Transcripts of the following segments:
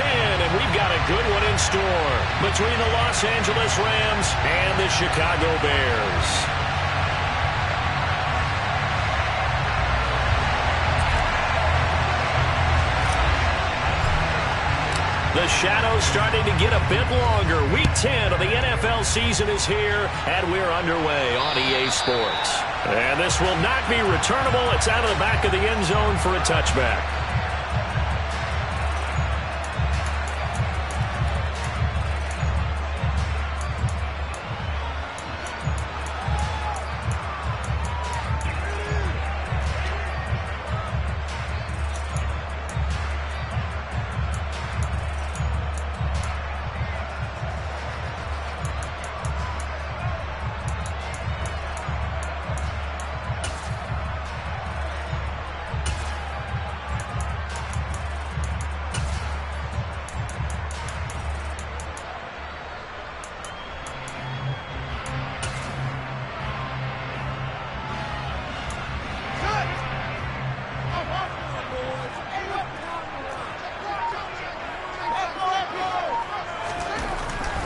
10, and we've got a good one in store between the Los Angeles Rams and the Chicago Bears. The shadow's starting to get a bit longer. Week 10 of the NFL season is here, and we're underway on EA Sports. And this will not be returnable. It's out of the back of the end zone for a touchback.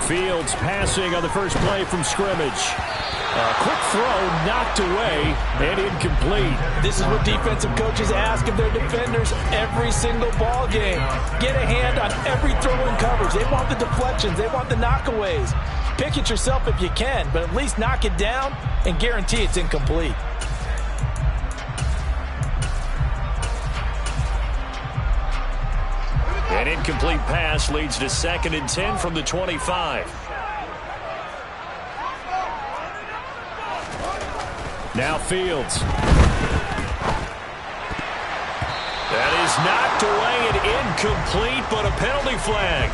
Fields passing on the first play from scrimmage. A quick throw knocked away and incomplete. This is what defensive coaches ask of their defenders every single ball game. Get a hand on every throw in coverage. They want the deflections. They want the knockaways. Pick it yourself if you can, but at least knock it down and guarantee it's incomplete. An incomplete pass leads to 2nd and 10 from the 25. Now Fields. That is knocked away and incomplete, but a penalty flag.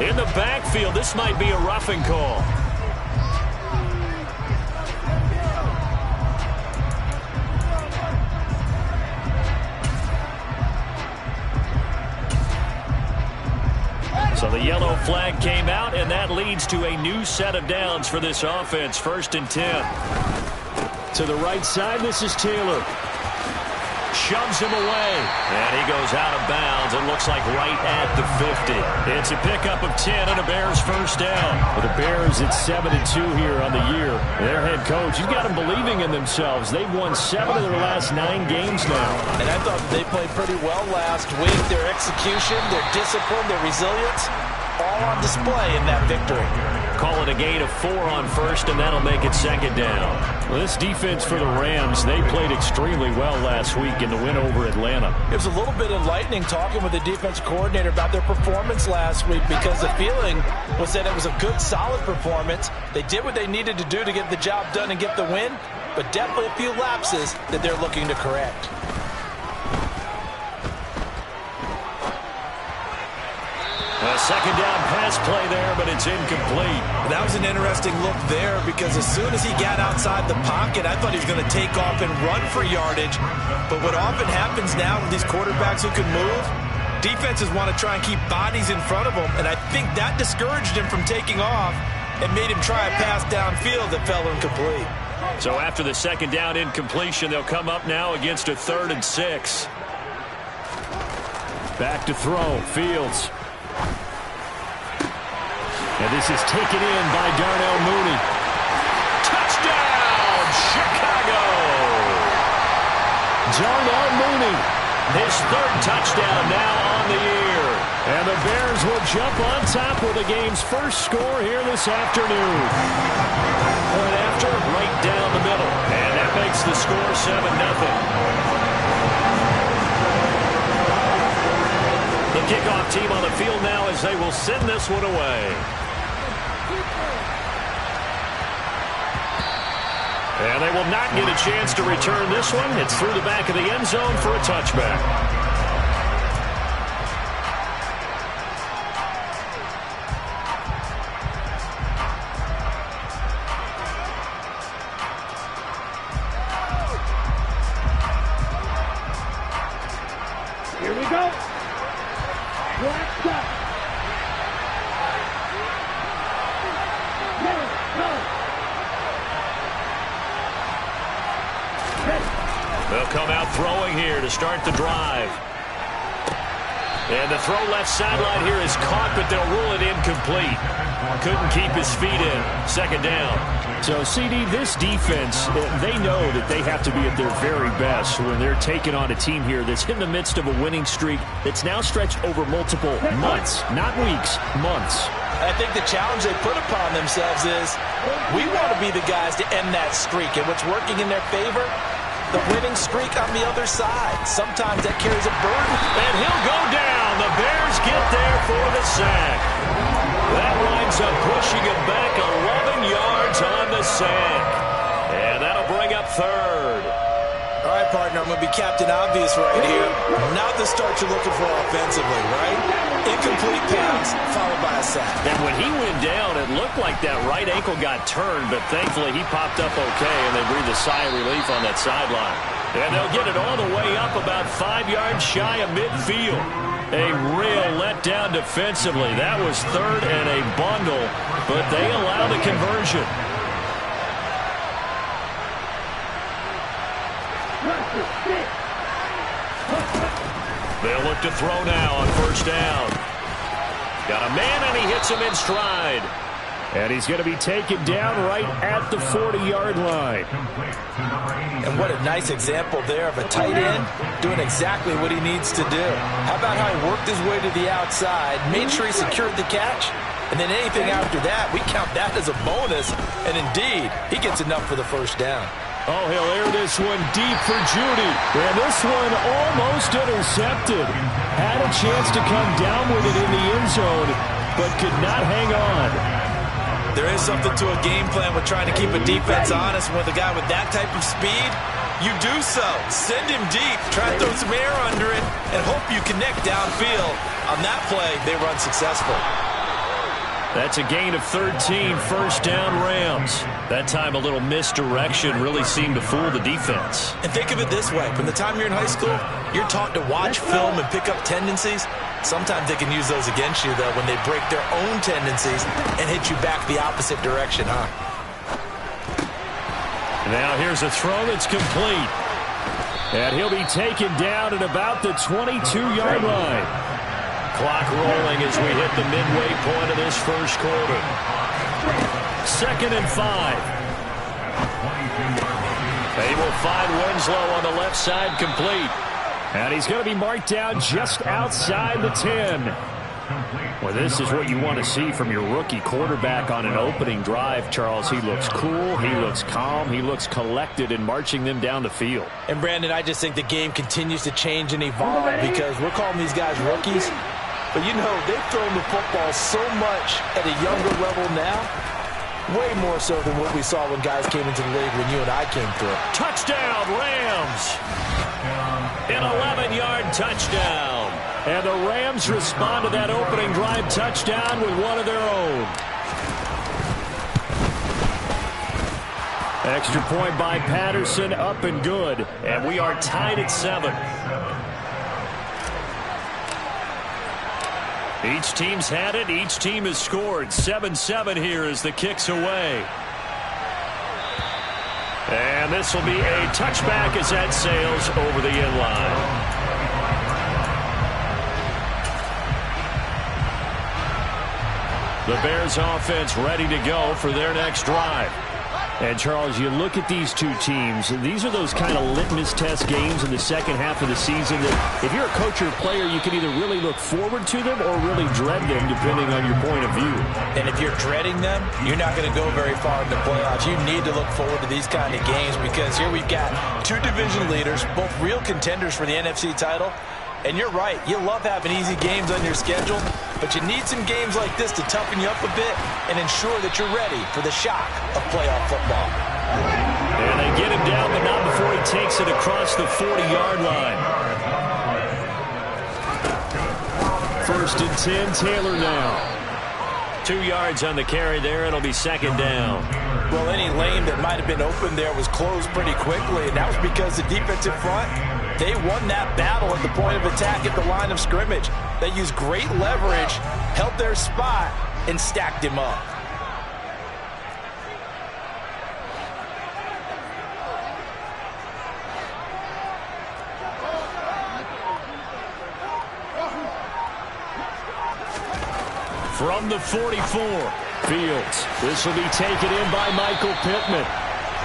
In the backfield, this might be a roughing call. So the yellow flag came out, and that leads to a new set of downs for this offense. 1st and 10. To the right side, this is Taylor. Shoves him away, and he goes out of bounds. It looks like right at the 50. It's a pickup of 10 and a Bears first down. For the Bears, it's 7-2 here on the year. Their head coach, he's got them believing in themselves. They've won 7 of their last 9 games now. And I thought they played pretty well last week. Their execution, their discipline, their resilience, all on display in that victory. Call it a gain of 4 on first, and that'll make it 2nd down. Well, this defense for the Rams, they played extremely well last week in the win over Atlanta. It was a little bit enlightening talking with the defense coordinator about their performance last week, because the feeling was that it was a good, solid performance. They did what they needed to do to get the job done and get the win, but definitely a few lapses that they're looking to correct. A 2nd down pass play there, but it's incomplete. That was an interesting look there, because as soon as he got outside the pocket, I thought he was going to take off and run for yardage. But what often happens now with these quarterbacks who can move, defenses want to try and keep bodies in front of them, and I think that discouraged him from taking off and made him try a pass downfield that fell incomplete. So after the 2nd down incompletion, they'll come up now against a 3rd and 6. Back to throw, Fields. And this is taken in by Darnell Mooney. Touchdown, Chicago! Darnell Mooney, his 3rd touchdown now on the year. And the Bears will jump on top with the game's first score here this afternoon. Point after, right down the middle. And that makes the score 7-0. The kickoff team on the field now as they will send this one away. And they will not get a chance to return this one. It's through the back of the end zone for a touchback. Here we go. Black duck. They'll come out throwing here to start the drive. And the throw left sideline here is caught, but they'll rule it incomplete. Couldn't keep his feet in. Second down. So, CD, this defense, they know that they have to be at their very best when they're taking on a team here that's in the midst of a winning streak that's now stretched over multiple months, not weeks, months. I think the challenge they put upon themselves is we want to be the guys to end that streak. And what's working in their favor? The winning streak on the other side. Sometimes that carries a burden. And he'll go down. The Bears get there for the sack. That winds up pushing him back 11 yards on the sack. And that'll bring up third. All right, partner, I'm going to be Captain Obvious right here. Not the start you're looking for offensively, right? Incomplete pass, followed by a sack. And when he went down, it looked like that right ankle got turned, but thankfully he popped up okay, and they breathed a sigh of relief on that sideline. And they'll get it all the way up about 5 yards shy of midfield. A real letdown defensively. That was third and a bundle, but they allow the conversion. They'll look to throw now on first down. Got a man, and he hits him in stride. And he's going to be taken down right at the 40-yard line. And what a nice example there of a tight end doing exactly what he needs to do. How about how he worked his way to the outside, made sure he secured the catch, and then anything after that, we count that as a bonus. And indeed, he gets enough for the first down. Oh, he'll air this one deep for Judy. And this one almost intercepted. Had a chance to come down with it in the end zone, but could not hang on. There is something to a game plan with trying to keep a defense honest. With a guy with that type of speed, you do so. Send him deep, try to throw some air under it, and hope you connect downfield. On that play, they run successful. That's a gain of 13, first down Rams. That time a little misdirection really seemed to fool the defense. And think of it this way. From the time you're in high school, you're taught to watch film and pick up tendencies. Sometimes they can use those against you, though, when they break their own tendencies and hit you back the opposite direction, huh? Now here's a throw that's complete. And he'll be taken down at about the 22-yard line. Clock rolling as we hit the midway point of this first quarter. 2nd and 5. They will find Winslow on the left side, complete. And he's going to be marked down just outside the 10. Well, this is what you want to see from your rookie quarterback on an opening drive, Charles. He looks cool, he looks calm, he looks collected in marching them down the field. And, Brandon, I just think the game continues to change and evolve because we're calling these guys rookies. But, you know, they've thrown the football so much at a younger level now, way more so than what we saw when guys came into the league when you and I came through. Touchdown, Rams! An 11-yard touchdown. And the Rams respond to that opening drive touchdown with one of their own. Extra point by Patterson, up and good. And we are tied at 7. Each team's had it. Each team has scored. 7-7 here as the kick's away. And this will be a touchback as that sails over the end line. The Bears offense ready to go for their next drive. And, Charles, you look at these two teams, and these are those kind of litmus test games in the second half of the season that if you're a coach or a player, you can either really look forward to them or really dread them, depending on your point of view. And if you're dreading them, you're not going to go very far in the playoffs. You need to look forward to these kind of games because here we've got two division leaders, both real contenders for the NFC title. And you're right, you love having easy games on your schedule, but you need some games like this to toughen you up a bit and ensure that you're ready for the shock of playoff football. And they get him down, but not before he takes it across the 40-yard line. 1st and 10, Taylor now. 2 yards on the carry there. It'll be 2nd down. Well, any lane that might have been open there was closed pretty quickly, and that was because the defensive front, they won that battle at the point of attack at the line of scrimmage. They used great leverage, held their spot, and stacked him up. From the 44, Fields. This will be taken in by Michael Pittman.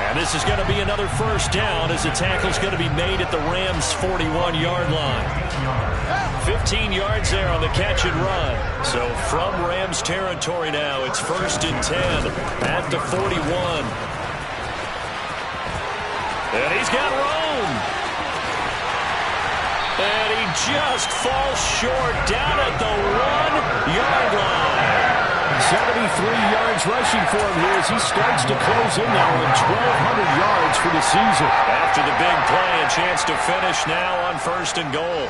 And this is going to be another first down as the tackle's going to be made at the Rams' 41-yard line. 15 yards there on the catch and run. So from Rams territory now, it's 1st and 10 at the 41. And he's got room. And he just falls short down at the 1-yard line. 73 yards rushing for him here as he starts to close in now on 1,200 yards for the season. After the big play, a chance to finish now on 1st and goal.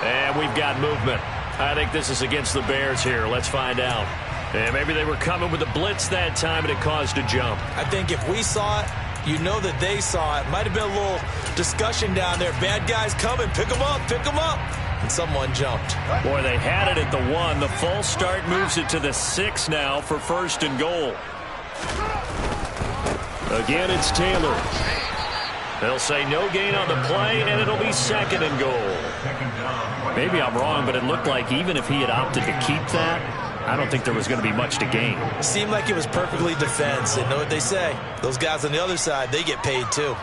And we've got movement. I think this is against the Bears here. Let's find out. And maybe they were coming with a blitz that time and it caused a jump. I think if we saw it, you know that they saw it. Might have been a little discussion down there. Bad guys coming. Pick them up. Pick them up. And someone jumped. Boy, they had it at the 1. The false start moves it to the 6 now for 1st and goal. Again, it's Taylor. They'll say no gain on the play, and it'll be 2nd and goal. Maybe I'm wrong, but it looked like even if he had opted to keep that, I don't think there was going to be much to gain. Seemed like it was perfectly defense. And know what they say? Those guys on the other side, they get paid too.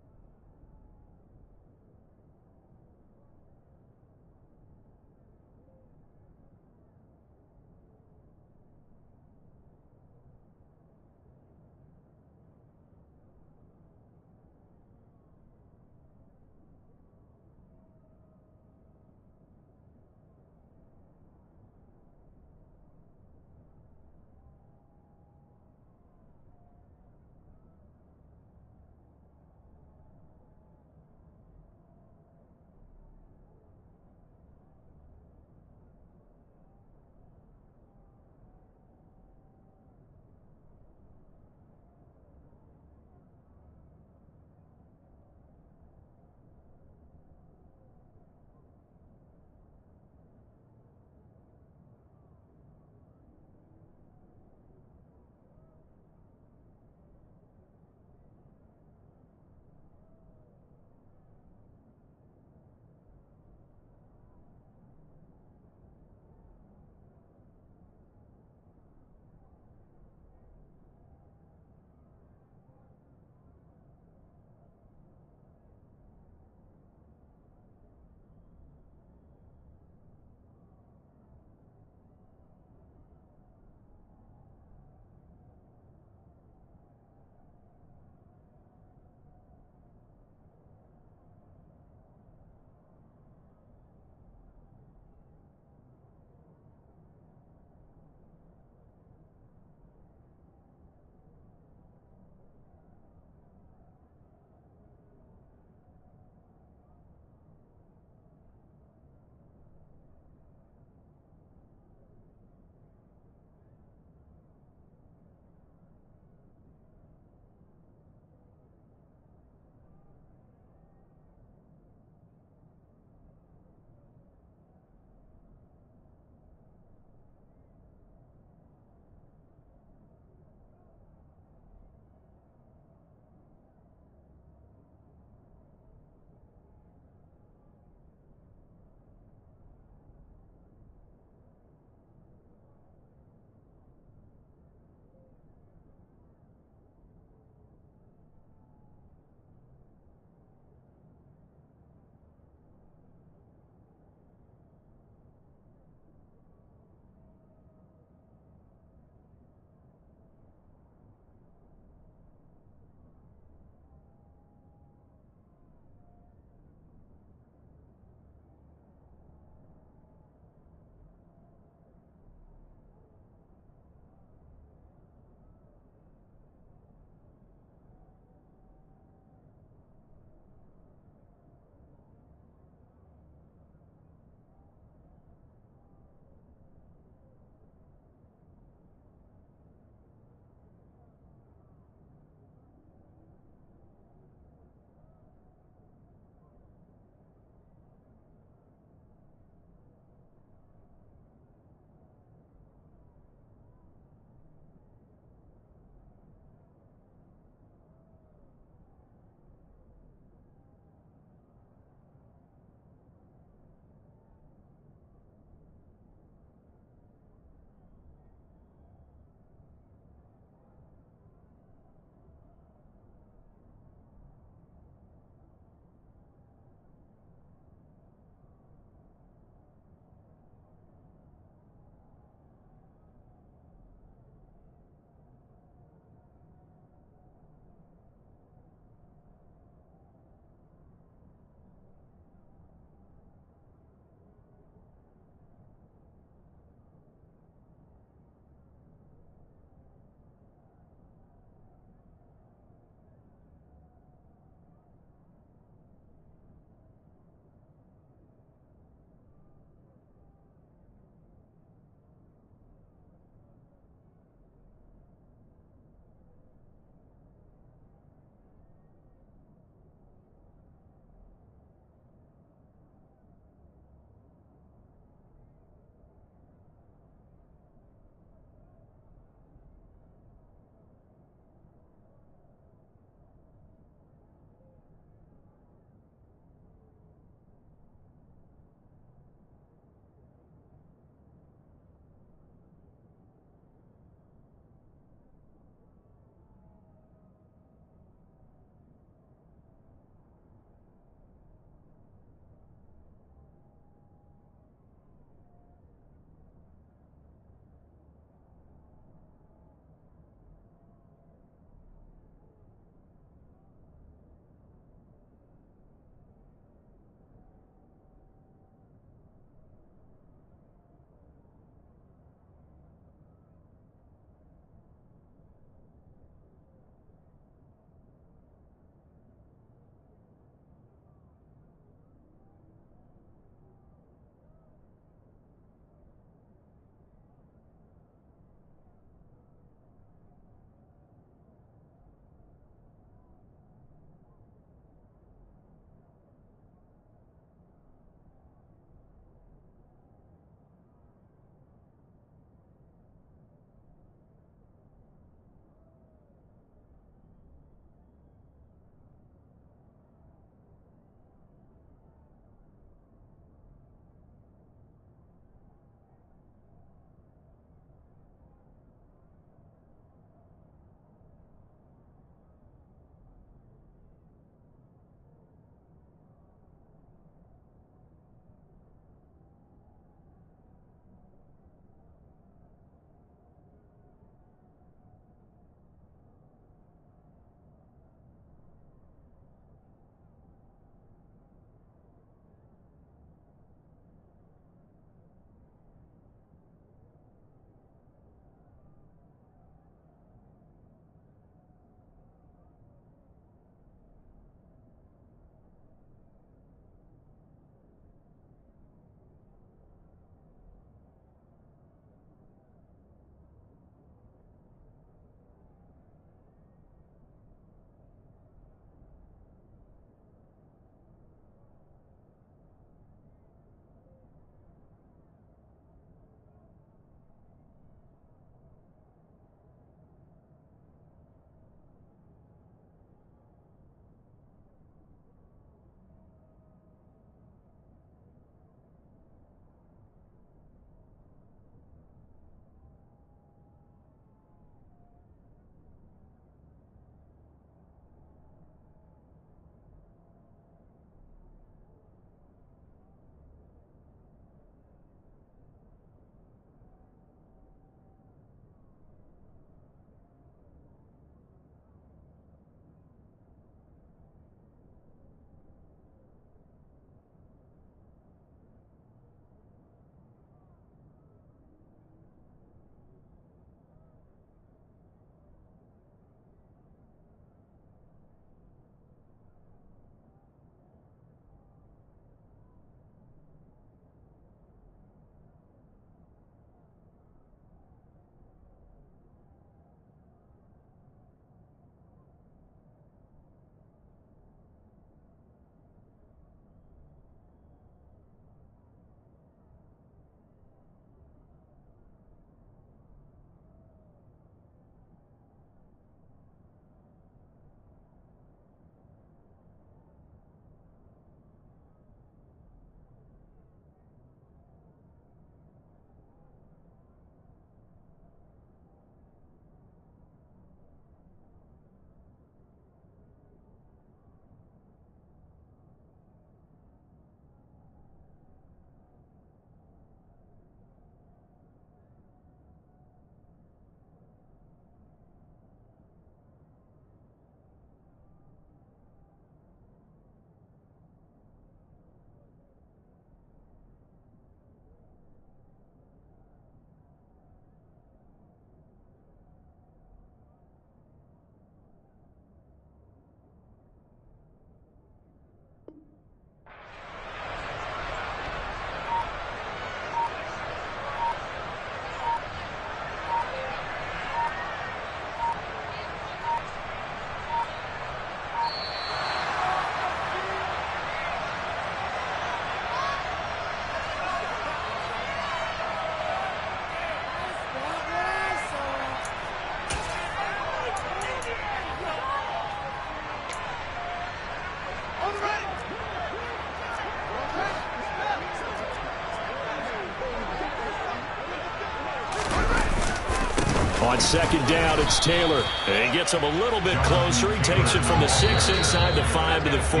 On second down, it's Taylor. And he gets him a little bit closer. He takes it from the 6 inside the 5 to the 4.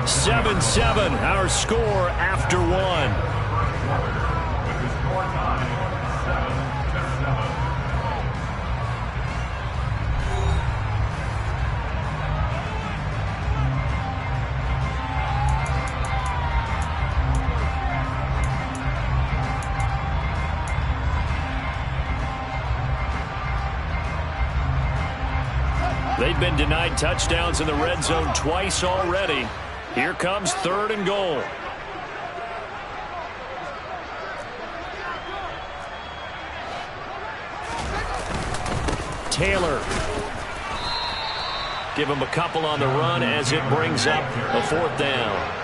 7-7, our score after 1. They've been denied touchdowns in the red zone twice already. Here comes 3rd and goal. Taylor. Give him a couple on the run as it brings up a 4th down.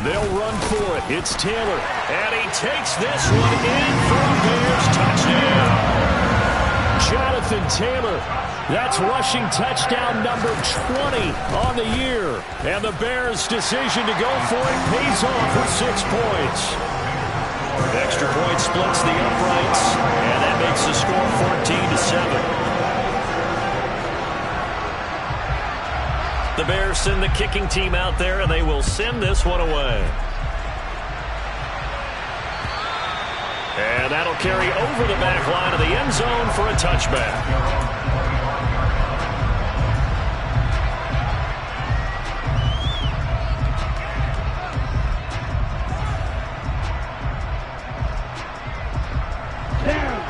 They'll run for it. It's Taylor. And he takes this one in for a Bears touchdown. Jonathan Taylor. That's rushing touchdown number 20 on the year. And the Bears' decision to go for it pays off with 6 points. Extra point splits the uprights. And that makes the score 14-7. The Bears send the kicking team out there, and they will send this one away. And that'll carry over the back line of the end zone for a touchback.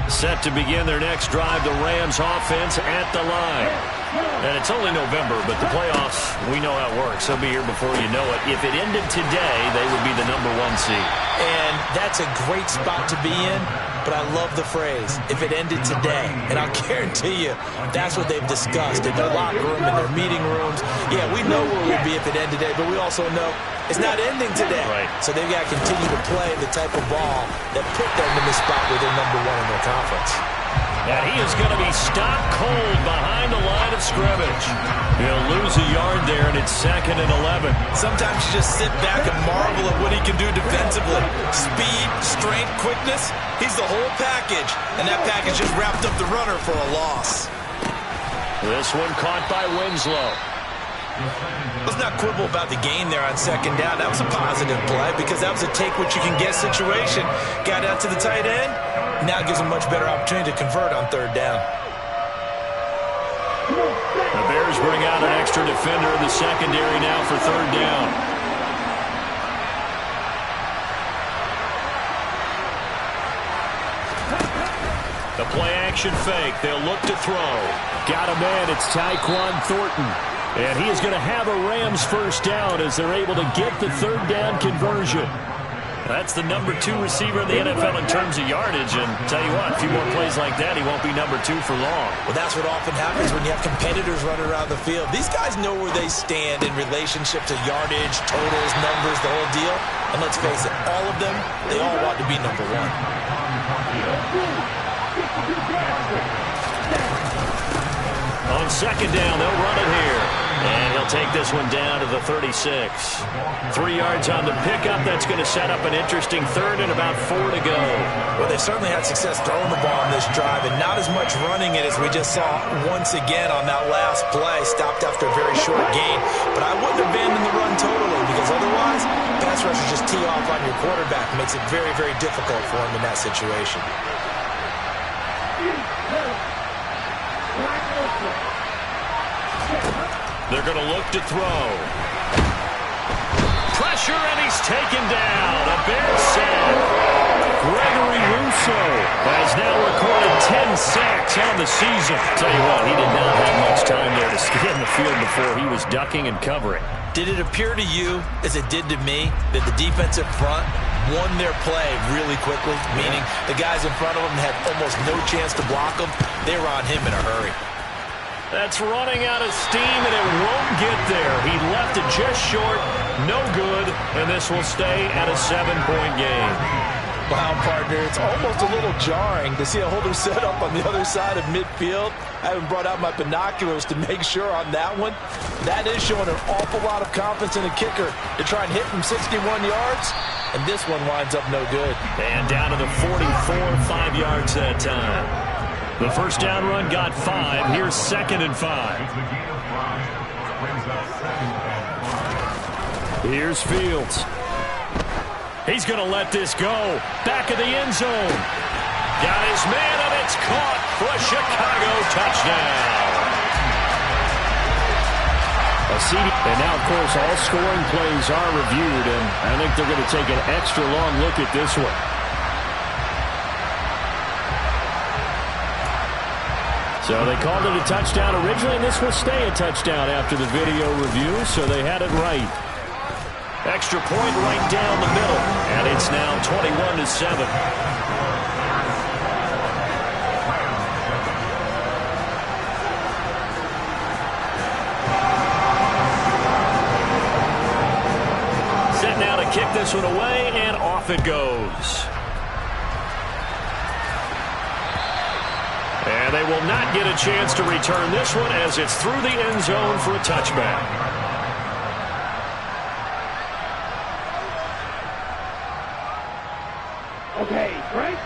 Set to begin their next drive, the Rams offense at the line. And it's only November, but the playoffs, we know how it works. They'll be here before you know it. If it ended today, they would be the number 1 seed. And that's a great spot to be in, but I love the phrase, if it ended today. And I'll guarantee you, that's what they've discussed in their locker room, in their meeting rooms. Yeah, we know where we'd be if it ended today, but we also know it's not ending today. Right. So they've got to continue to play the type of ball that put them in the spot where they're number 1 in their conference. And he is going to be stopped cold behind the line of scrimmage. He'll lose a yard there, and it's 2nd and 11. Sometimes you just sit back and marvel at what he can do defensively. Speed, strength, quickness, he's the whole package. And that package just wrapped up the runner for a loss. This one caught by Winslow. Let's not quibble about the gain there on 2nd down. That was a positive play because that was a take-what-you-can-get situation. Got out to the tight end. Now it gives them a much better opportunity to convert on 3rd down. The Bears bring out an extra defender in the secondary now for 3rd down. The play-action fake. They'll look to throw. Got a man. It's Tyquan Thornton. And he is going to have a Rams 1st down as they're able to get the 3rd down conversion. That's the number 2 receiver in the NFL in terms of yardage. And tell you what, a few more plays like that, he won't be number 2 for long. Well, that's what often happens when you have competitors running around the field. These guys know where they stand in relationship to yardage, totals, numbers, the whole deal. And let's face it, all of them, they all want to be number 1. On 2nd down, they'll run it here. And he'll take this one down to the 36. 3 yards on the pickup. That's going to set up an interesting 3rd and about 4 to go. Well, they've certainly had success throwing the ball on this drive, and not as much running it as we just saw once again on that last play. Stopped after a very short gain. But I wouldn't abandon the run totally, because otherwise, pass rushers just tee off on your quarterback. It makes it very, very difficult for him in that situation. They're going to look to throw. Pressure, and he's taken down. A Bears sack. Gregory Rousseau has now recorded 10 sacks on the season. Tell you what, he did not have much time there to scan the field before he was ducking and covering. Did it appear to you, as it did to me, that the defensive front won their play really quickly? Meaning the guys in front of them had almost no chance to block them. They were on him in a hurry. That's running out of steam, and it won't get there. He left it just short, no good, and this will stay at a 7-point game. Wow, partner, it's almost a little jarring to see a holder set up on the other side of midfield. I haven't brought out my binoculars to make sure on that one. That is showing an awful lot of confidence in a kicker to try and hit from 61 yards, and this one winds up no good. And down to the 44, 5 yards that time. The first down run got 5. Here's 2nd and 5. Here's Fields. He's going to let this go. Back of the end zone. Got his man, and it's caught for a Chicago touchdown. And now, of course, all scoring plays are reviewed, and I think they're going to take an extra long look at this one. So they called it a touchdown originally, and this will stay a touchdown after the video review, so they had it right. Extra point right down the middle, and it's now 21-7. Set now to kick this one away, and off it goes. And they will not get a chance to return this one as it's through the end zone for a touchback.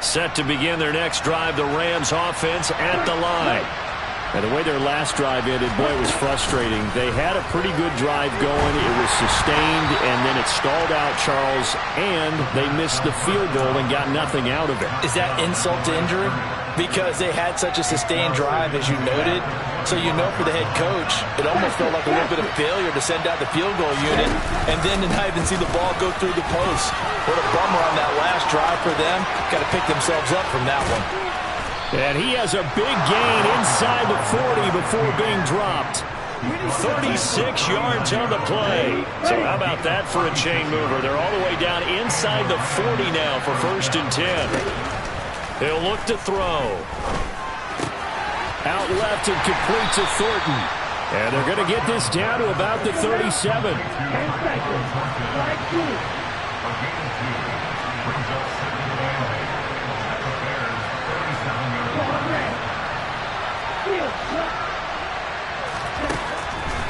Set to begin their next drive, the Rams offense at the line. And the way their last drive ended, boy, it was frustrating. They had a pretty good drive going. It was sustained, and then it stalled out, Charles, and they missed the field goal and got nothing out of it. Is that insult to injury? Because they had such a sustained drive, as you noted. So you know for the head coach, it almost felt like a little bit of failure to send out the field goal unit and then to not even see the ball go through the post. What a bummer on that last drive for them. Got to pick themselves up from that one. And he has a big gain inside the 40 before being dropped. 36 yards on the play. So how about that for a chain mover? They're all the way down inside the 40 now for 1st and 10. He'll look to throw. Out left and complete to Thornton. And they're going to get this down to about the 37.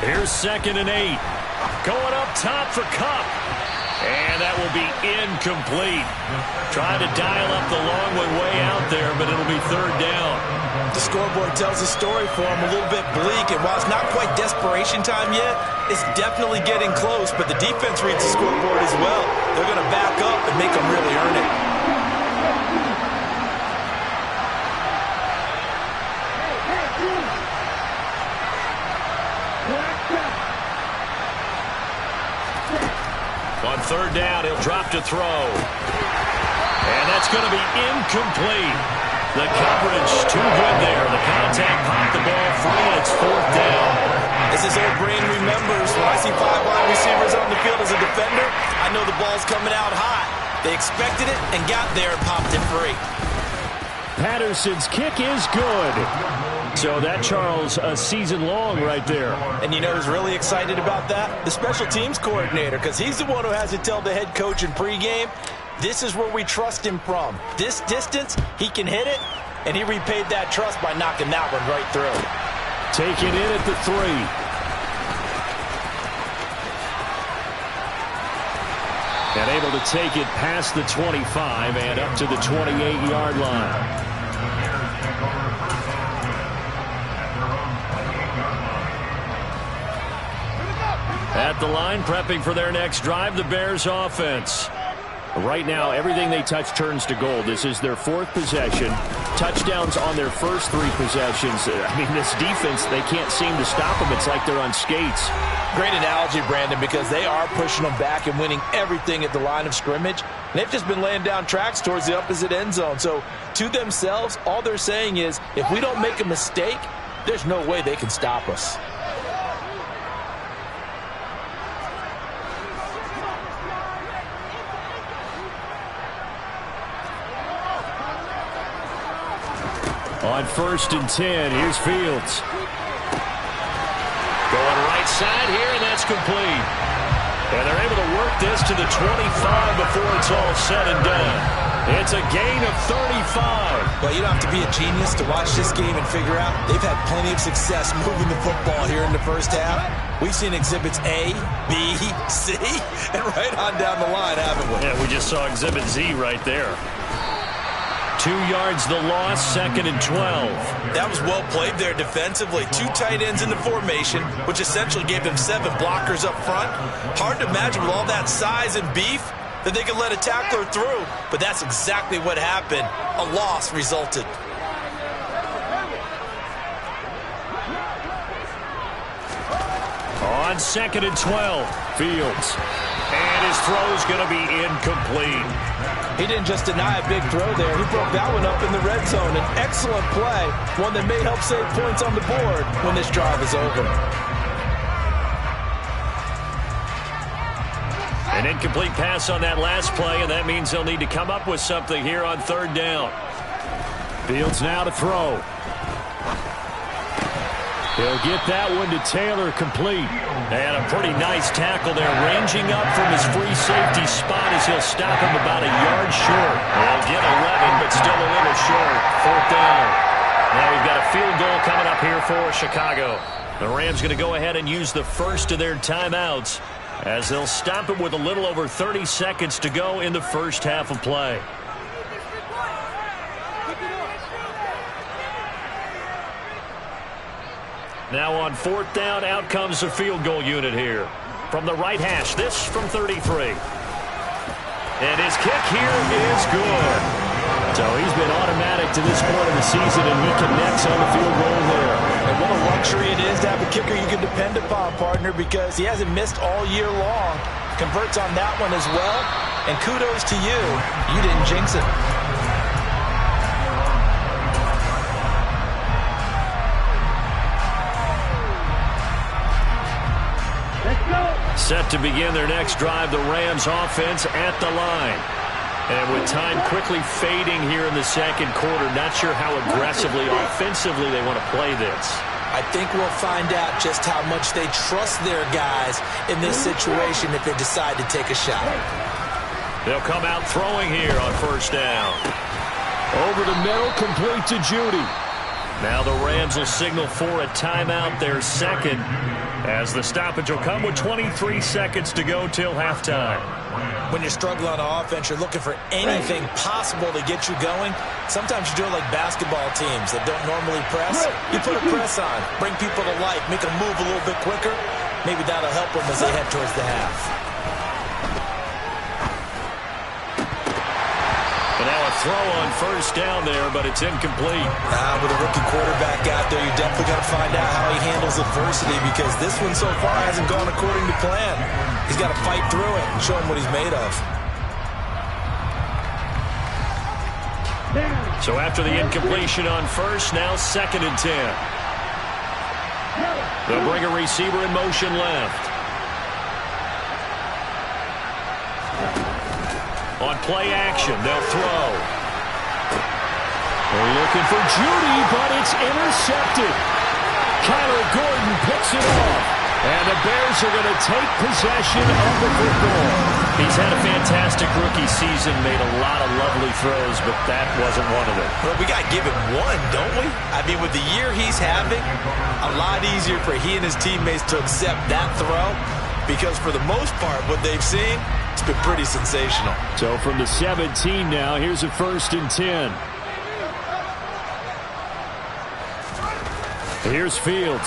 Here's 2nd and 8. Going up top for Kupp. And that will be incomplete. Trying to dial up the long one way out there, but it'll be 3rd down. The scoreboard tells the story for him, a little bit bleak. And while it's not quite desperation time yet, it's definitely getting close. But the defense reads the scoreboard as well. They're going to back up and make them really earn it. On 3rd down, he'll drop to throw. And that's going to be incomplete. The coverage too good there. The contact popped the ball free, and it's 4th down. As his old brain remembers, when I see 5 wide receivers on the field as a defender, I know the ball's coming out hot. They expected it and got there and popped it free. Patterson's kick is good. So that, Charles, a season long right there. And you know who's really excited about that? The special teams coordinator, because he's the one who has to tell the head coach in pregame, this is where we trust him from. This distance, he can hit it, and he repaid that trust by knocking that one right through. Taken in at the 3. And able to take it past the 25 and up to the 28-yard line. At the line, prepping for their next drive, the Bears offense. Right now, everything they touch turns to gold. This is their 4th possession. Touchdowns on their first 3 possessions. I mean, this defense, they can't seem to stop them. It's like they're on skates. Great analogy, Brandon, because they are pushing them back and winning everything at the line of scrimmage. And they've just been laying down tracks towards the opposite end zone. So, to themselves, all they're saying is, if we don't make a mistake, there's no way they can stop us. On 1st and 10, here's Fields. right side here, and that's complete. And they're able to work this to the 25 before it's all said and done. It's a gain of 35. Well, you don't have to be a genius to watch this game and figure out they've had plenty of success moving the football here in the first half. We've seen exhibits A, B, C, and right on down the line, haven't we? Yeah, we just saw exhibit Z right there. 2 yards the loss, 2nd and 12. That was well played there defensively. 2 tight ends in the formation, which essentially gave them 7 blockers up front. Hard to imagine with all that size and beef that they could let a tackler through, but that's exactly what happened. A loss resulted. On 2nd and 12, Fields. And his throw's going to be incomplete. He didn't just deny a big throw there. He broke that one up in the red zone. An excellent play, one that may help save points on the board when this drive is over. An incomplete pass on that last play, and that means they'll need to come up with something here on 3rd down. Fields now to throw. He'll get that one to Taylor, complete. And a pretty nice tackle there, ranging up from his free safety spot as he'll stop him about a yard short. They'll get 11, but still a little short. 4th down. Now we've got a field goal coming up here for Chicago. The Rams going to go ahead and use the first of their timeouts as they'll stop it with a little over 30 seconds to go in the first half of play. Now on 4th down, out comes the field goal unit here. From the right hash, this from 33. And his kick here is good. So he's been automatic to this point of the season, and he connects on the field goal there. And what a luxury it is to have a kicker you can depend upon, partner, because he hasn't missed all year long. Converts on that one as well. And kudos to you. You didn't jinx it. Set to begin their next drive, the Rams offense at the line. And with time quickly fading here in the second quarter, not sure how aggressively, offensively they want to play this. I think we'll find out just how much they trust their guys in this situation if they decide to take a shot. They'll come out throwing here on 1st down. Over the middle, complete to Judy. Now the Rams will signal for a timeout, their second, as the stoppage will come with 23 seconds to go till halftime. When you're struggling on offense, you're looking for anything possible to get you going. Sometimes you do it like basketball teams that don't normally press. You put a press on, bring people to life, make them move a little bit quicker. Maybe that'll help them as they head towards the half. Throw on 1st down there, but it's incomplete. With a rookie quarterback out there, you definitely got to find out how he handles adversity, because this one so far hasn't gone according to plan. He's got to fight through it and show him what he's made of. So after the incompletion on 1st, now 2nd and 10. They'll bring a receiver in motion left. On play action, they'll throw. They're looking for Judy, but it's intercepted. Kyler Gordon picks it off. And the Bears are going to take possession of the football. He's had a fantastic rookie season, made a lot of lovely throws, but that wasn't one of them. Well, we got to give him one, don't we? I mean, with the year he's having, a lot easier for he and his teammates to accept that throw, because for the most part, what they've seen, it's been pretty sensational. So from the 17 now, here's a 1st and 10. Here's Fields.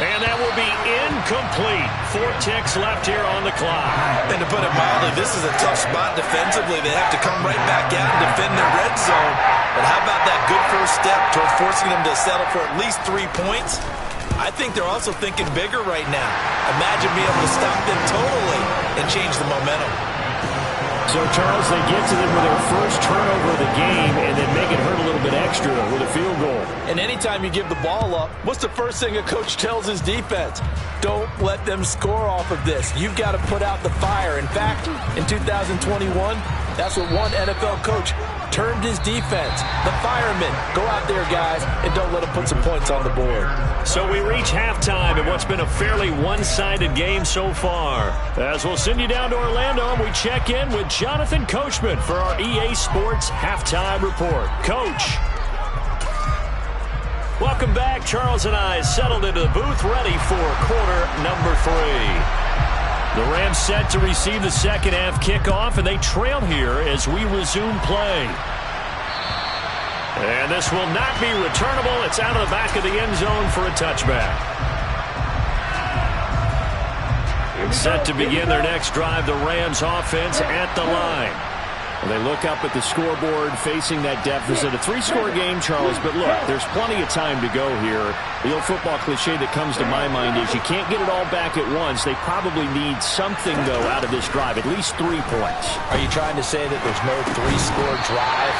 And that will be incomplete. 4 ticks left here on the clock. And to put it mildly, this is a tough spot defensively. They have to come right back out and defend their red zone. But how about that good first step towards forcing them to settle for at least 3 points? I think they're also thinking bigger right now. Imagine being able to stop them totally and change the momentum. So, Charles, they get to them with their first turnover of the game and then make it hurt a little bit extra. extra with a field goal. And anytime you give the ball up, what's the first thing a coach tells his defense? Don't let them score off of this. You've got to put out the fire. In fact, in 2021, that's what one NFL coach termed his defense. The firemen. Go out there, guys, and don't let them put some points on the board. So we reach halftime in what's been a fairly one-sided game so far. As we'll send you down to Orlando, and we check in with Jonathan Coachman for our EA Sports Halftime Report. Coach. Welcome back. Charles and I settled into the booth, ready for quarter number 3. The Rams set to receive the second half kickoff, and they trail here as we resume play. And this will not be returnable. It's out of the back of the end zone for a touchback. Set to begin their next drive, the Rams offense at the line. Well, they look up at the scoreboard facing that deficit. A 3-score game, Charles, but look, there's plenty of time to go here. The old football cliche that comes to my mind is you can't get it all back at once. They probably need something, though, out of this drive, at least 3 points. Are you trying to say that there's no 3-score drive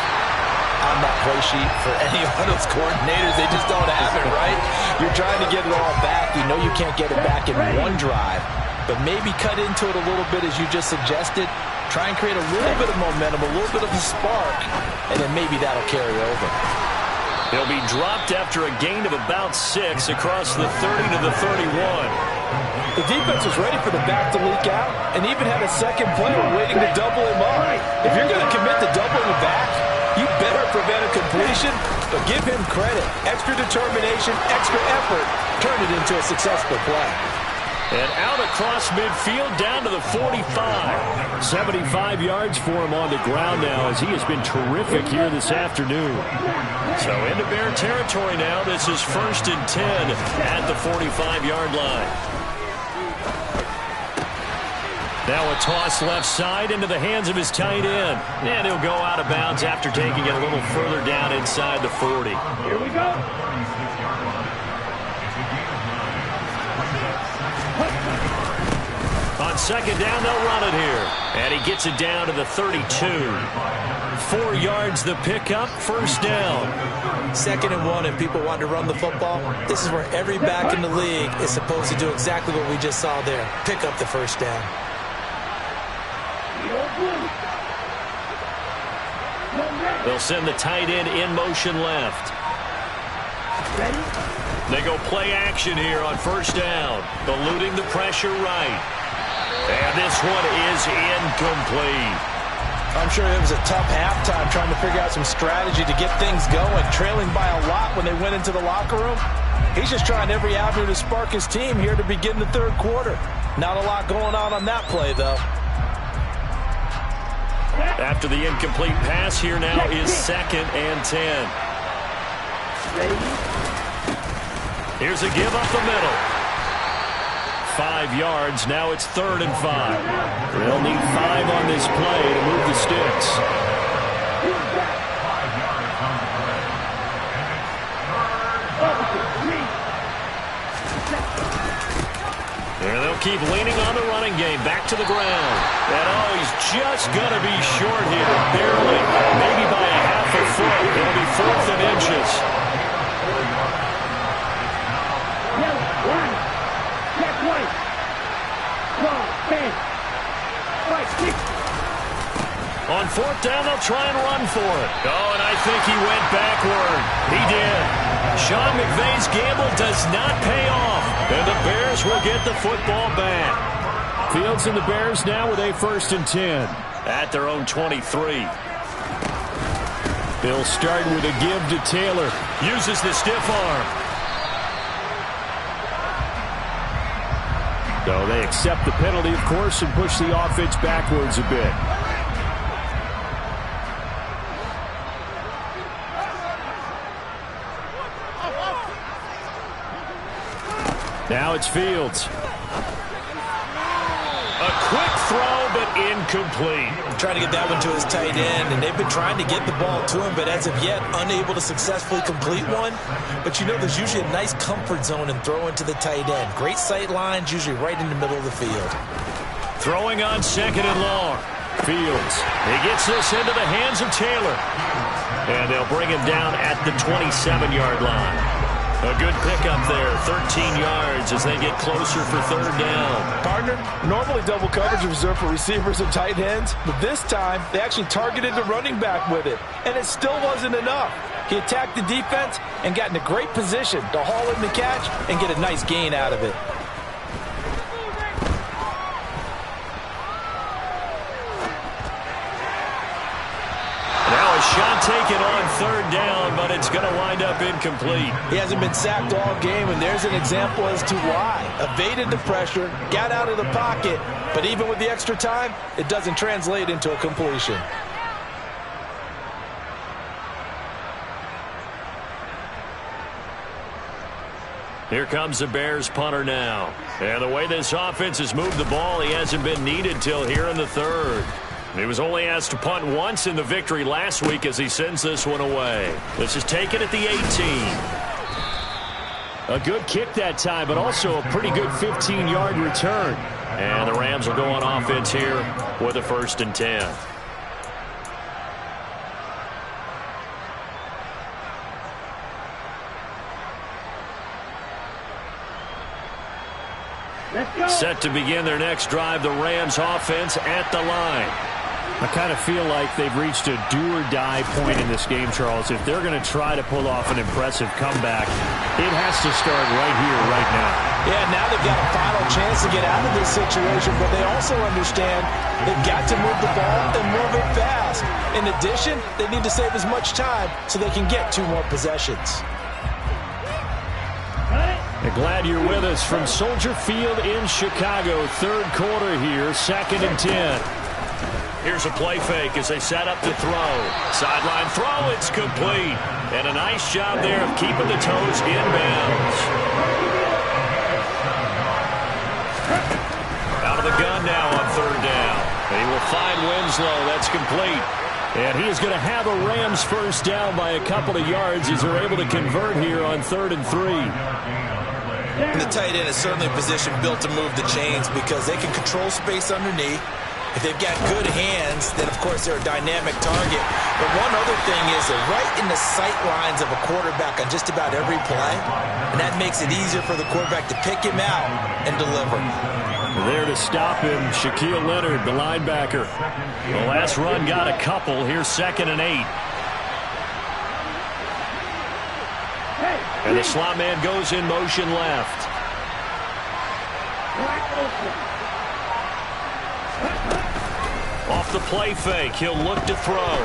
on that play sheet for any of those coordinators? They just don't have it, right? You're trying to get it all back. You know you can't get it back in one drive, but maybe cut into it a little bit as you just suggested. Try and create a little bit of momentum, a little bit of a spark, and then maybe that'll carry over. He'll be dropped after a gain of about 6 across the 30 to the 31. The defense was ready for the back to leak out and even had a second player waiting to double him up. If you're going to commit to doubling him back, you better prevent a completion, but give him credit. Extra determination, extra effort, turn it into a successful play. And out across midfield down to the 45. 75 yards for him on the ground now as he has been terrific here this afternoon. So into Bear territory now. This is 1st and 10 at the 45-yard line. Now a toss left side into the hands of his tight end. And he'll go out of bounds after taking it a little further down inside the 40. Here we go. On second down, they'll run it here. And he gets it down to the 32. 4 yards the pickup, 1st down. 2nd and 1, and people want to run the football. This is where every back in the league is supposed to do exactly what we just saw there. Pick up the 1st down. They'll send the tight end in motion left. They go play action here on 1st down. Eluding the pressure right. And this one is incomplete. I'm sure it was a tough halftime trying to figure out some strategy to get things going, trailing by a lot when they went into the locker room. He's just trying every avenue to spark his team here to begin the 3rd quarter. Not a lot going on that play, though. After the incomplete pass, here now is 2nd and 10. Here's a give up the middle. 5 yards. Now it's 3rd and 5. They'll need 5 on this play to move the sticks. And they'll keep leaning on the running game. Back to the ground. And he's just going to be short here. Barely. Maybe by a half a foot. It'll be 4th and inches. On 4th down, they'll try and run for it. Oh, and I think he went backward. He did. Sean McVay's gamble does not pay off. And the Bears will get the football back. Fields and the Bears now with a 1st and 10. At their own 23. They'll start with a give to Taylor. Uses the stiff arm. So they accept the penalty, of course, and push the offense backwards a bit. Now it's Fields. A quick throw, but incomplete. Trying to get that one to his tight end, and they've been trying to get the ball to him, but as of yet, unable to successfully complete one. But you know, there's usually a nice comfort zone in throwing to the tight end. Great sight lines, usually right in the middle of the field. Throwing on 2nd and long. Fields. He gets this into the hands of Taylor. And they'll bring him down at the 27-yard line. A good pickup there, 13 yards as they get closer for third down. Partner, normally double coverage is reserved for receivers and tight ends, but this time they actually targeted the running back with it, and it still wasn't enough. He attacked the defense and got in a great position to haul in the catch and get a nice gain out of it. Shot taken on third down, but it's going to wind up incomplete. He hasn't been sacked all game, and there's an example as to why. Evaded the pressure, got out of the pocket, but even with the extra time, it doesn't translate into a completion. Here comes the Bears punter now. And the way this offense has moved the ball, he hasn't been needed till here in the third. He was only asked to punt once in the victory last week as he sends this one away. This is taken at the 18. A good kick that time, but also a pretty good 15-yard return. And the Rams will go on offense here with a 1st and 10. Set to begin their next drive, the Rams offense at the line. I kind of feel like they've reached a do-or-die point in this game, Charles. If they're going to try to pull off an impressive comeback, it has to start right here, right now. Yeah, now they've got a final chance to get out of this situation, but they also understand they've got to move the ball and move it fast. In addition, they need to save as much time so they can get 2 more possessions. Glad you're with us from Soldier Field in Chicago. Third quarter here, 2nd and 10. Here's a play fake as they set up to throw. Sideline throw, it's complete. And a nice job there of keeping the toes inbounds. Out of the gun now on third down. He will find Winslow. That's complete. And he is going to have a Rams first down by a couple of yards as they're able to convert here on 3rd and 3. And the tight end is certainly a position built to move the chains because they can control space underneath. If they've got good hands, then, of course, they're a dynamic target. But one other thing is they're right in the sight lines of a quarterback on just about every play, and that makes it easier for the quarterback to pick him out and deliver. There to stop him, Shaquille Leonard, the linebacker. The last run got a couple. Here's 2nd and 8. And the slot man goes in motion left. Off the play fake, he'll look to throw.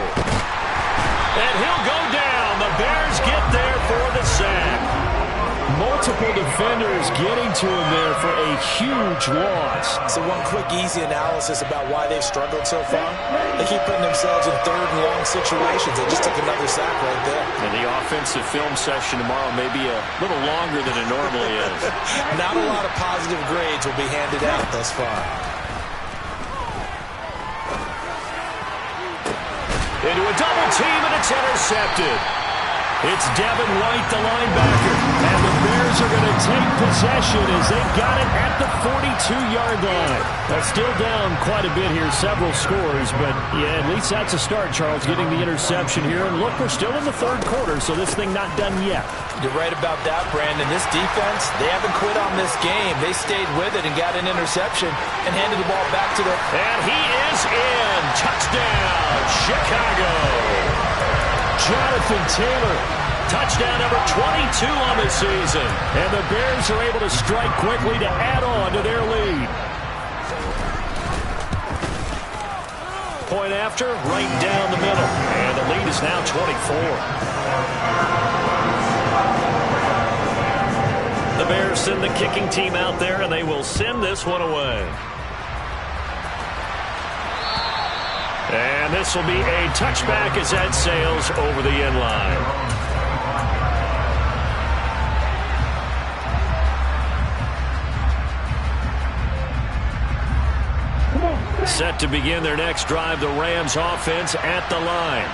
And he'll go down. The Bears get there for the sack. Multiple defenders getting to him there for a huge loss. So one quick, easy analysis about why they've struggled so far. They keep putting themselves in 3rd and long situations. They just took another sack right there. And the offensive film session tomorrow may be a little longer than it normally is. Not a lot of positive grades will be handed out thus far. Into a double team, and it's intercepted. It's Devin White, the linebacker. And the Bears are going to take possession as they got it at the 42-yard line. They're still down quite a bit here, several scores. But, yeah, at least that's a start, Charles, getting the interception here. And, look, we're still in the 3rd quarter, so this thing not done yet. You're right about that, Brandon. This defense, they haven't quit on this game. They stayed with it and got an interception and handed the ball back to the... And he is in. Touchdown, Chicago. Jonathan Taylor, touchdown number 22 on the season. And the Bears are able to strike quickly to add on to their lead. Point after, right down the middle. And the lead is now 24. The Bears send the kicking team out there, and they will send this one away. And this will be a touchback as that sails over the end line. Set to begin their next drive, the Rams offense at the line.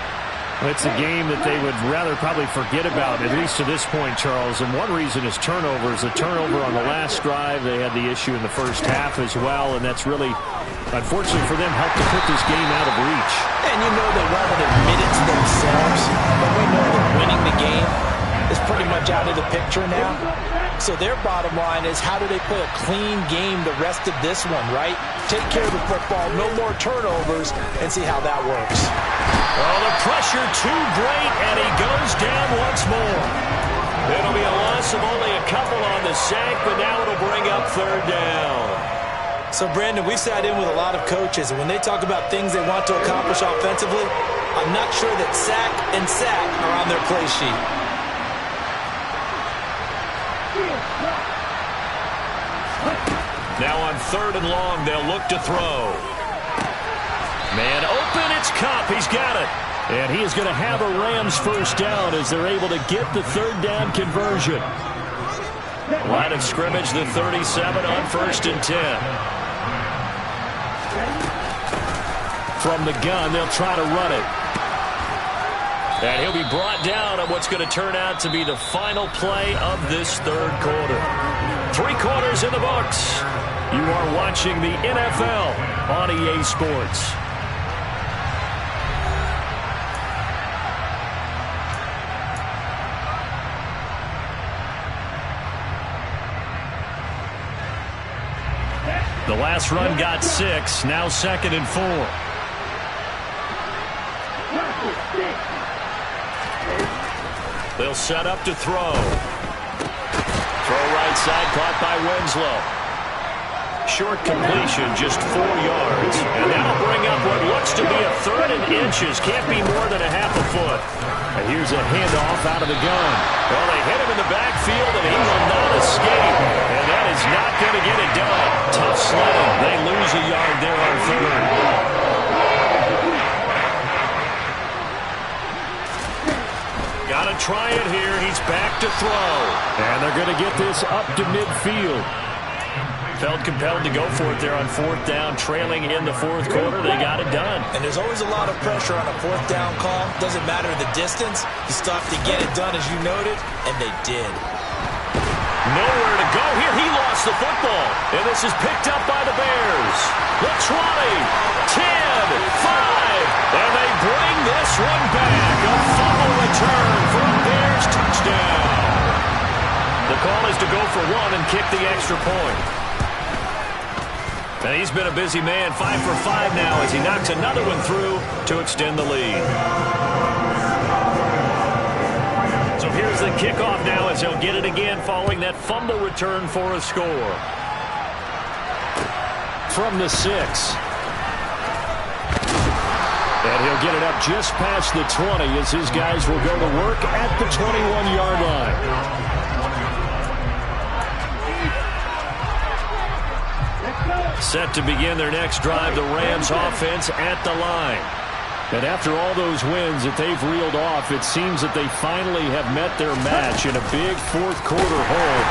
It's a game that they would rather probably forget about, at least to this point, Charles. And one reason is turnovers. The turnover on the last drive, they had the issue in the first half as well, and that's really, unfortunately for them, helped to put this game out of reach. And you know they want to admit it to themselves, but pressure now. So their bottom line is, how do they play a clean game the rest of this one, right? Take care of the football, no more turnovers, and see how that works. Well, the pressure too great, and he goes down once more. It'll be a loss of only a couple on the sack, but now it'll bring up third down. So, Brandon, we've sat in with a lot of coaches, and when they talk about things they want to accomplish offensively, I'm not sure that sack and sack are on their play sheet. Now on third and long, they'll look to throw. Man open, it's Kupp. He's got it. And he is going to have a Rams first down as they're able to get the third down conversion. Line of scrimmage, the 37 on 1st and 10. From the gun, they'll try to run it. And he'll be brought down on what's going to turn out to be the final play of this third quarter. 3 quarters in the books. You are watching the NFL on EA Sports. The last run got 6, now 2nd and 4. They'll set up to throw. Throw right side, caught by Winslow. Short completion, just 4 yards. And that'll bring up what looks to be a 3rd and inches. Can't be more than a half a foot. And here's a handoff out of the gun. Well, they hit him in the backfield, and he will not escape. And that is not going to get it done. Tough sledding. They lose a yard there on 3rd. Got to try it here. He's back to throw. And they're going to get this up to midfield. Felt compelled to go for it there on 4th down, trailing in the 4th quarter. They got it done. And there's always a lot of pressure on a 4th down call. Doesn't matter the distance. You still have to get it done, as you noted, and they did. Nowhere to go here. He lost the football. And this is picked up by the Bears. The 20, 10, 5. And they bring this one back. A fumble return for a Bears touchdown. The call is to go for 1 and kick the extra point. And he's been a busy man, 5 for 5 now as he knocks another one through to extend the lead. So here's the kickoff now as he'll get it again following that fumble return for a score. From the 6. And he'll get it up just past the 20 as his guys will go to work at the 21-yard line. Set to begin their next drive, the Rams offense at the line. And after all those wins that they've reeled off, it seems that they finally have met their match in a big 4th quarter hold.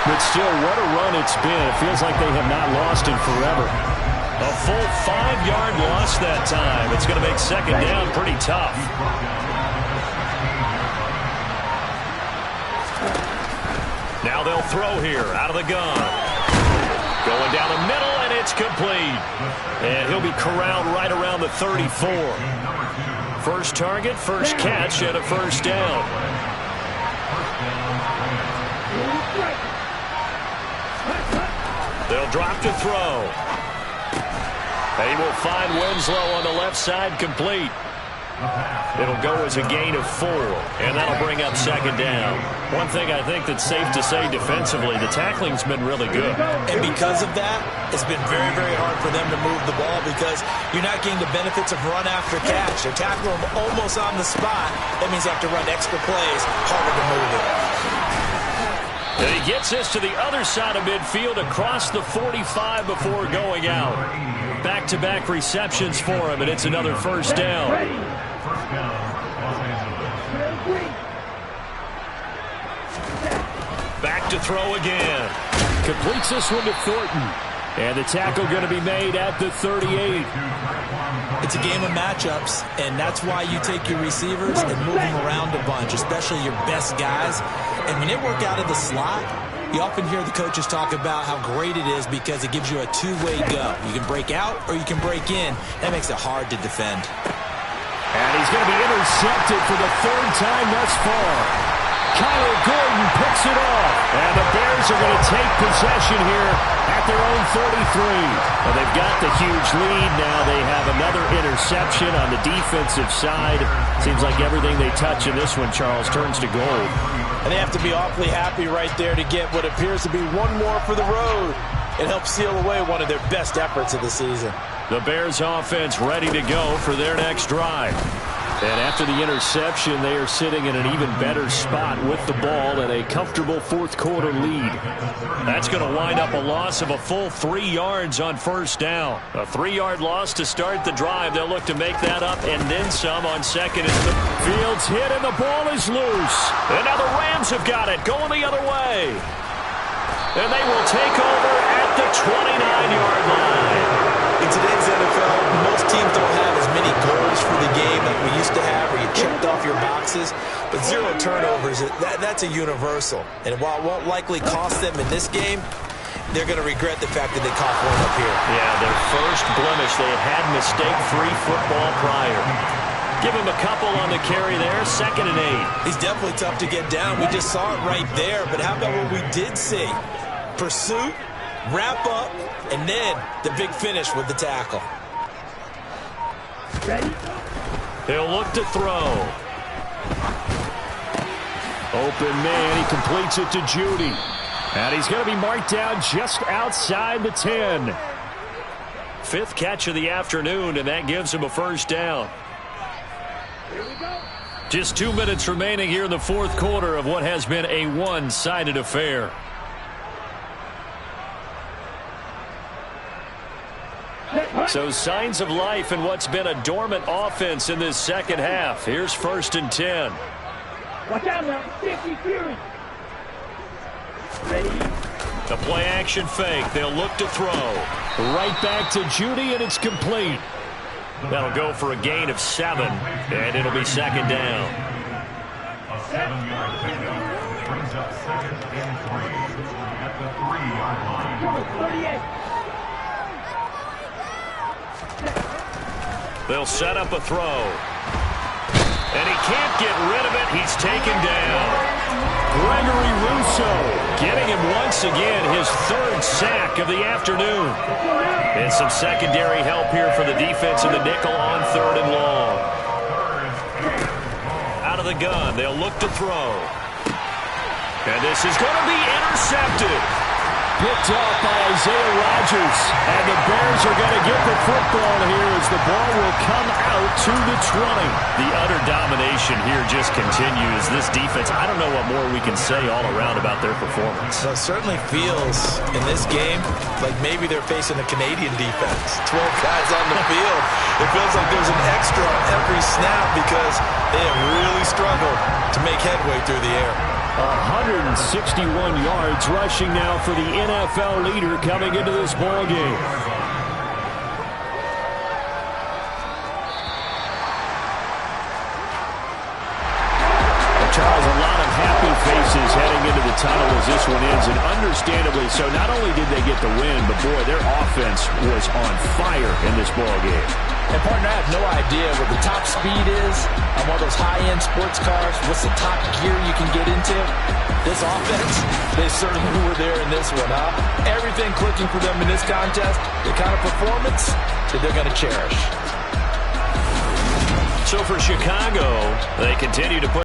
But still, what a run it's been. It feels like they have not lost in forever. A full 5-yard loss that time. It's going to make 2nd down pretty tough. Now they'll throw here out of the gun. Going down the middle, and it's complete. And he'll be corralled right around the 34. First target, first catch, and a first down. They'll drop to throw. They will find Winslow on the left side, complete. It'll go as a gain of 4, and that'll bring up 2nd down. One thing I think that's safe to say defensively, the tackling's been really good. And because of that, it's been very, very hard for them to move the ball because you're not getting the benefits of run after catch. They're tackling them almost on the spot. That means you have to run extra plays, harder to move it. And he gets this to the other side of midfield across the 45 before going out. Back-to-back receptions for him, and it's another first down. Back to throw again. Completes this one to Thornton. And the tackle going to be made at the 38. It's a game of matchups, and that's why you take your receivers and move them around a bunch, especially your best guys. And when they work out of the slot, you often hear the coaches talk about how great it is because it gives you a two-way go. You can break out or you can break in. That makes it hard to defend. And he's going to be intercepted for the 3rd time thus far. Kyler Gordon picks it off. And the Bears are going to take possession here at their own 33. Well, they've got the huge lead. Now they have another interception on the defensive side. Seems like everything they touch in this one, Charles, turns to gold. And they have to be awfully happy right there to get what appears to be one more for the road. It helps seal away one of their best efforts of the season. The Bears offense ready to go for their next drive. And after the interception, they are sitting in an even better spot with the ball at a comfortable fourth-quarter lead. That's going to wind up a loss of a full 3 yards on first down. A 3-yard loss to start the drive. They'll look to make that up and then some on second. Fields hit and the ball is loose. And now the Rams have got it, going the other way. And they will take over at the 29-yard line. In today's NFL, most teams don't have as many goals for the game like we used to have, where you checked off your boxes. But 0 turnovers, that's a universal. And while it won't likely cost them in this game, they're going to regret the fact that they caught one up here. Yeah, their first blemish. They had mistake-free football prior. Give him a couple on the carry there, 2nd and 8. He's definitely tough to get down. We just saw it right there. But how about what we did see? Pursuit, wrap up, and then the big finish with the tackle. Ready? He'll look to throw. Open man, he completes it to Judy. And he's going to be marked down just outside the 10. 5th catch of the afternoon, and that gives him a first down. Just 2 minutes remaining here in the fourth quarter of what has been a one-sided affair. So signs of life in what's been a dormant offense in this second half. Here's 1st and 10. Watch out now. 50 Fury. Ready? The play action fake. They'll look to throw. Right back to Judy, and it's complete. That'll go for a gain of 7, and it'll be 2nd down. A 7-yard pickup brings up 2nd and 3 at the 3-yard line. 38. They'll set up a throw. And he can't get rid of it. He's taken down. Gregory Rousseau getting him once again his 3rd sack of the afternoon. And some secondary help here for the defense in the nickel on 3rd and long. Out of the gun, they'll look to throw. And this is going to be intercepted. Picked off by Isaiah Rodgers. And the Bears are going to get the football here as the ball will come out to the 20. The utter domination here just continues. This defense, I don't know what more we can say all around about their performance. Well, it certainly feels in this game like maybe they're facing a Canadian defense. 12 guys on the field. It feels like there's an extra on every snap because they have really struggled to make headway through the air. 161 yards rushing now for the NFL leader coming into this ball game. Charles, a lot of happy faces heading into the tunnel as this one ends, and understandably so. Not only did they get the win, but boy, their offense was on fire in this ball game. And partner, I have no idea what the top speed is on one of those high-end sports cars. What's the top gear you can get into? This offense, they certainly were there in this one, huh? Everything clicking for them in this contest, the kind of performance that they're going to cherish. So for Chicago, they continue to put